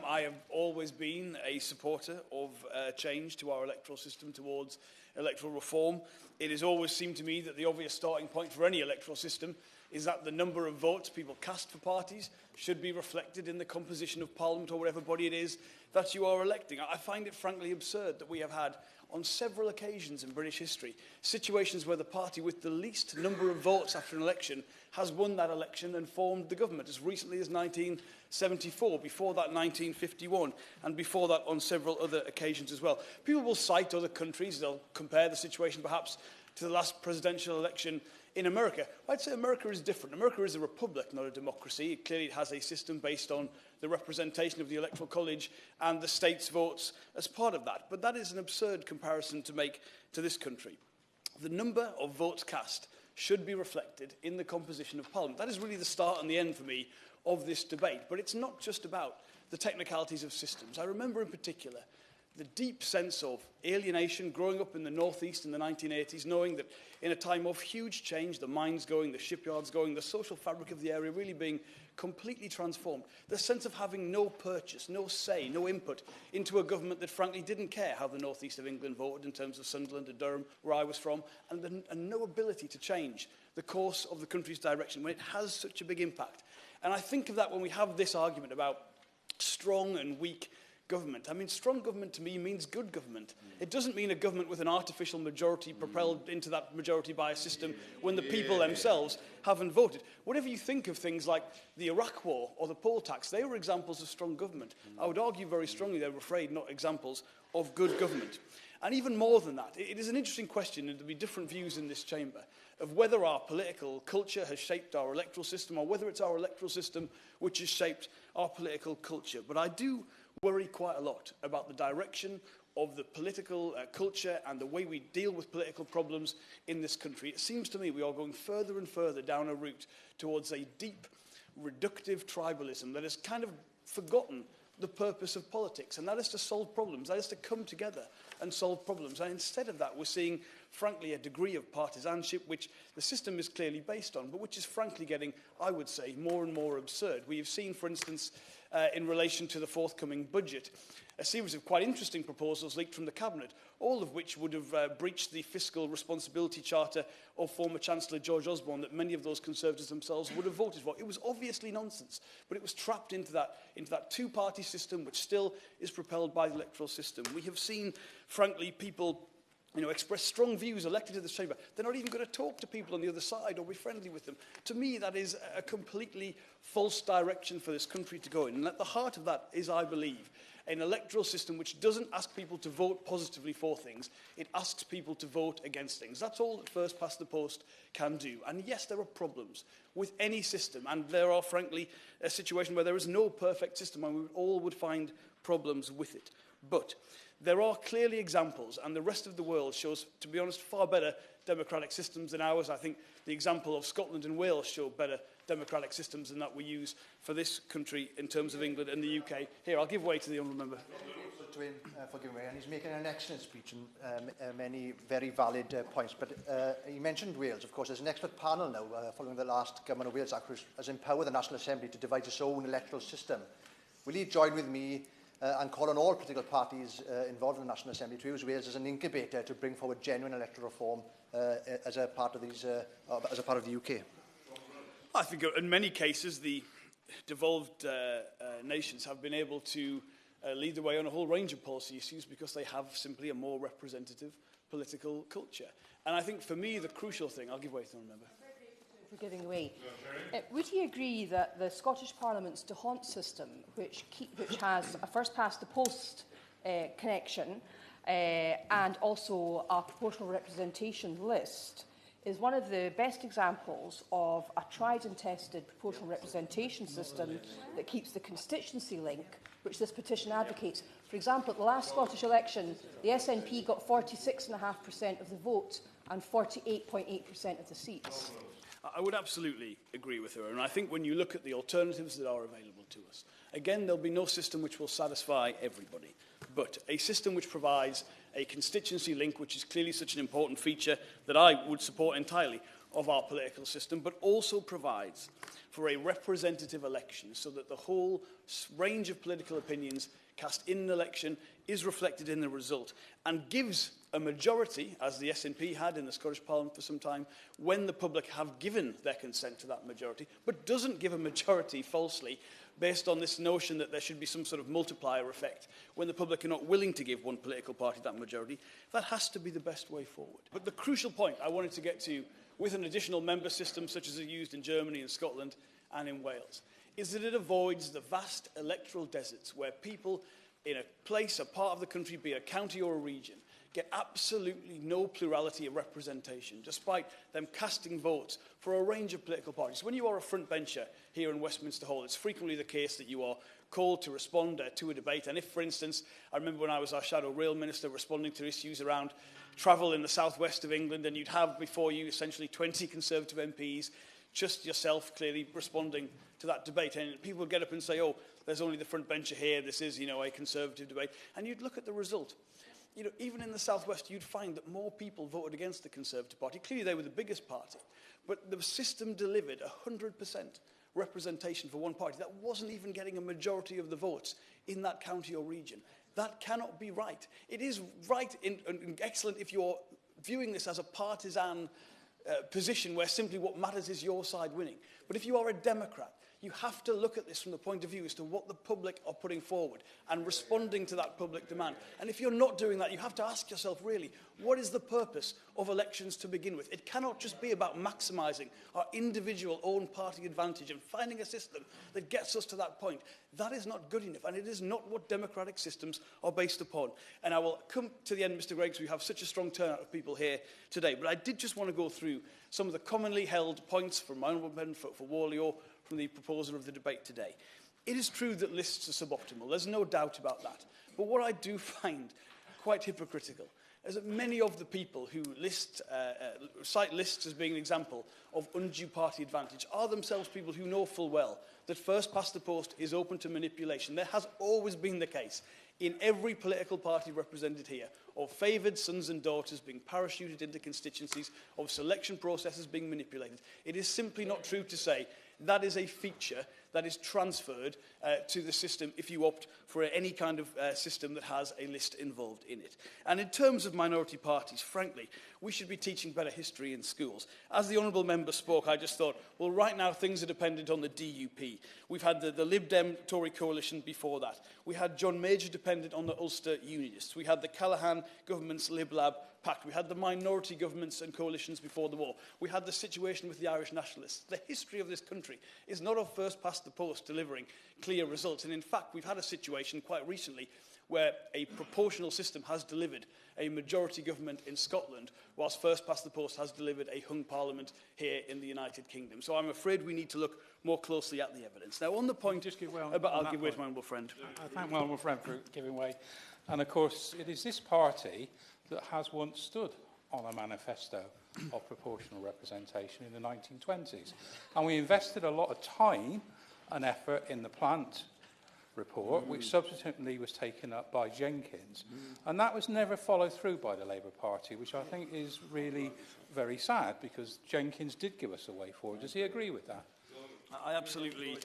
I have always been a supporter of change to our electoral system towards electoral reform. It has always seemed to me that the obvious starting point for any electoral system is that the number of votes people cast for parties should be reflected in the composition of Parliament or whatever body it is that you are electing. I find it frankly absurd that we have had on several occasions in British history situations where the party with the least number of votes after an election has won that election and formed the government, as recently as 1974, before that 1951, and before that on several other occasions as well. People will cite other countries, they'll compare the situation perhaps to the last presidential election in America. I'd say America is different. America is a republic, not a democracy. Clearly it has a system based on the representation of the Electoral College and the state's votes as part of that. But that is an absurd comparison to make to this country. The number of votes cast should be reflected in the composition of Parliament. That is really the start and the end for me of this debate. But it's not just about the technicalities of systems. I remember in particular the deep sense of alienation growing up in the northeast in the 1980s, knowing that in a time of huge change, the mines going, the shipyards going, the social fabric of the area really being completely transformed, the sense of having no purchase, no say, no input into a government that frankly didn't care how the northeast of England voted in terms of Sunderland and Durham, where I was from, and no ability to change the course of the country's direction when it has such a big impact. And I think of that when we have this argument about strong and weak government. I mean, strong government to me means good government. It doesn't mean a government with an artificial majority propelled into that majority by a system when the people themselves haven't voted. Whatever you think of things like the Iraq War or the poll tax, they were examples of strong government. I would argue very strongly they were afraid not examples of good government. And even more than that, it is an interesting question, and there'll be different views in this chamber, of whether our political culture has shaped our electoral system or whether it's our electoral system which has shaped our political culture. But I do worry quite a lot about the direction of the political culture and the way we deal with political problems in this country. It seems to me we are going further and further down a route towards a deep, reductive tribalism that has kind of forgotten the purpose of politics, and that is to solve problems, that is to come together and solve problems. And instead of that, we're seeing, frankly, a degree of partisanship, which the system is clearly based on, but which is frankly getting, I would say, more and more absurd. We have seen, for instance, in relation to the forthcoming budget, a series of quite interesting proposals leaked from the Cabinet, all of which would have breached the fiscal responsibility charter of former Chancellor George Osborne that many of those Conservatives themselves would have voted for. It was obviously nonsense, but it was trapped into that two-party system which still is propelled by the electoral system. We have seen, frankly, people express strong views elected to this chamber. They're not even going to talk to people on the other side or be friendly with them. To me, that is a completely false direction for this country to go in. And at the heart of that is, I believe, an electoral system which doesn't ask people to vote positively for things. It asks people to vote against things. That's all that first past the post can do. And yes, there are problems with any system. And there are, frankly, a situation where there is no perfect system and we all would find problems with it. But there are clearly examples, and the rest of the world shows, to be honest, far better democratic systems than ours. I think the example of Scotland and Wales show better democratic systems than that we use for this country in terms of England and the UK. Here, I'll give way to the honourable member. To him for giving way, and he's making an excellent speech and many very valid points. But he mentioned Wales. Of course, there's an expert panel now following the last Government of Wales Act, which has empowered the National Assembly to devise its own electoral system. Will he join with me and call on all political parties involved in the National Assembly to use Wales as an incubator to bring forward genuine electoral reform as a part of the UK? I think in many cases the devolved nations have been able to lead the way on a whole range of policy issues because they have simply a more representative political culture. And I think for me the crucial thing, I'll give way to the member. For giving way. Would he agree that the Scottish Parliament's d'Hondt system, which has a first-past-the-post connection and also a proportional representation list, is one of the best examples of a tried-and-tested proportional representation system that keeps the constituency link, which this petition advocates? For example, at the last Scottish election, the SNP got 46.5% of the vote and 48.8% of the seats. I would absolutely agree with her, and I think when you look at the alternatives that are available to us, again, there'll be no system which will satisfy everybody, but a system which provides a constituency link, which is clearly such an important feature that I would support entirely, of our political system, but also provides for a representative election so that the whole range of political opinions cast in an election is reflected in the result and gives a majority, as the SNP had in the Scottish Parliament for some time, when the public have given their consent to that majority, but doesn't give a majority falsely based on this notion that there should be some sort of multiplier effect when the public are not willing to give one political party that majority. That has to be the best way forward. But the crucial point I wanted to get to with an additional member system such as is used in Germany and Scotland and in Wales is that it avoids the vast electoral deserts where people in a place, a part of the country, be it a county or a region, get absolutely no plurality of representation, despite them casting votes for a range of political parties. When you are a front bencher here in Westminster Hall, it's frequently the case that you are called to respond to a debate. And if, for instance, I remember when I was our Shadow Rail Minister responding to issues around travel in the southwest of England, and you'd have before you essentially 20 Conservative MPs, just yourself clearly responding to that debate. And people would get up and say, oh, there's only the front bencher here, this is, a Conservative debate. And you'd look at the result. Even in the southwest, you'd find that more people voted against the Conservative Party. Clearly, they were the biggest party. But the system delivered 100% representation for one party. That wasn't even getting a majority of the votes in that county or region. That cannot be right. It is right and excellent if you're viewing this as a partisan position where simply what matters is your side winning. But if you are a Democrat, you have to look at this from the point of view as to what the public are putting forward and responding to that public demand. And if you're not doing that, you have to ask yourself, really, what is the purpose of elections to begin with? It cannot just be about maximising our individual own party advantage and finding a system that gets us to that point. That is not good enough, and it is not what democratic systems are based upon. And I will come to the end, Mr. Gregg, because we have such a strong turnout of people here today. But I did just want to go through some of the commonly held points from my honourable friend for Warley, from the proposer of the debate today. It is true that lists are suboptimal. There's no doubt about that. But what I do find quite hypocritical is that many of the people who cite lists as being an example of undue party advantage are themselves people who know full well that first past the post is open to manipulation. There has always been the case in every political party represented here of favoured sons and daughters being parachuted into constituencies, of selection processes being manipulated. It is simply not true to say that is a feature that is transferred to the system if you opt for any kind of system that has a list involved in it. And in terms of minority parties, frankly, we should be teaching better history in schools. As the honourable member spoke, I just thought, well, right now things are dependent on the DUP. We've had the Lib Dem Tory coalition before that. We had John Major dependent on the Ulster Unionists. We had the Callaghan government's Lib Lab pact. We had the minority governments and coalitions before the war. We had the situation with the Irish nationalists. The history of this country is not of first past the post delivering clear results. And in fact, we've had a situation quite recently where a proportional system has delivered a majority government in Scotland, whilst first past the post has delivered a hung parliament here in the United Kingdom. So I'm afraid we need to look more closely at the evidence. Now, on the point, I'll give way to my honourable friend. I thank my honourable friend for giving way. And of course, it is this party that has once stood on a manifesto of proportional representation in the 1920s. And we invested a lot of time and effort in the Plant report, which subsequently was taken up by Jenkins. And that was never followed through by the Labour Party, which I think is really very sad, because Jenkins did give us a way forward. Does he agree with that? I absolutely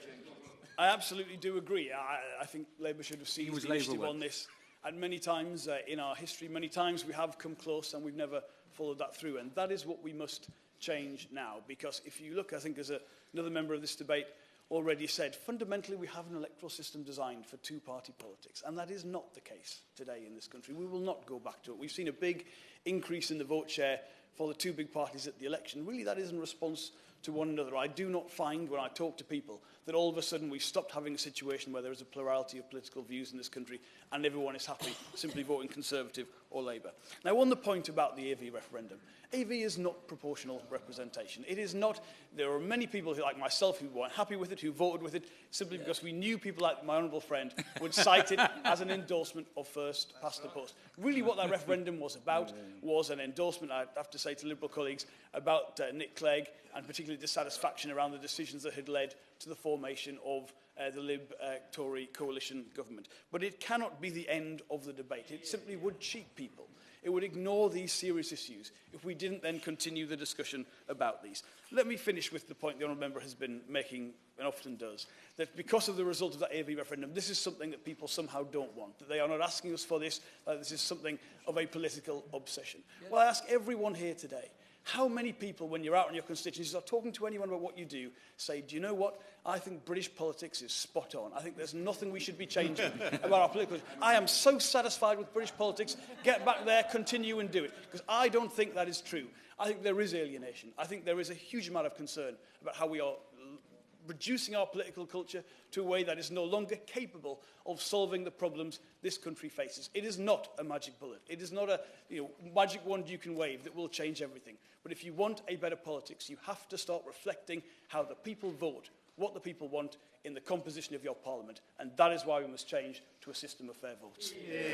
do agree. I think Labour should have seized the initiative on this. And many times in our history, many times we have come close and we've never followed that through. And that is what we must change now. Because if you look, I think as another member of this debate already said, fundamentally we have an electoral system designed for two-party politics. And that is not the case today in this country. We will not go back to it. We've seen a big increase in the vote share for the two big parties at the election. Really, that is in response to one another. I do not find, when I talk to people, that all of a sudden we've stopped having a situation where there is a plurality of political views in this country and everyone is happy simply voting Conservative or Labour. Now, on the point about the AV referendum, AV is not proportional representation. It is not. There are many people who, like myself, who weren't happy with it, who voted with it, simply because we knew people like my honourable friend would cite it as an endorsement of first past the post. Really what that referendum was about was an endorsement, I have to say to Liberal colleagues, about Nick Clegg, and particularly dissatisfaction around the decisions that had led to the formation of the Lib-Tory coalition government. But it cannot be the end of the debate. It simply would cheat people It would ignore these serious issues if we didn't then continue the discussion about these. Let me finish with the point the Honourable Member has been making and often does, that because of the result of that AV referendum, this is something that people somehow don't want, that they are not asking us for this, that this is something of a political obsession. Yeah. Well, I ask everyone here today, how many people, when you're out in your constituencies or talking to anyone about what you do, say, do you know what? I think British politics is spot on. I think there's nothing we should be changing about our political... I am so satisfied with British politics. Get back there, continue and do it. Because I don't think that is true. I think there is alienation. I think there is a huge amount of concern about how we are reducing our political culture to a way that is no longer capable of solving the problems this country faces. It is not a magic bullet. It is not a magic wand you can wave that will change everything. But if you want a better politics, you have to start reflecting how the people vote, what the people want in the composition of your parliament. And that is why we must change to a system of fair votes. Yeah.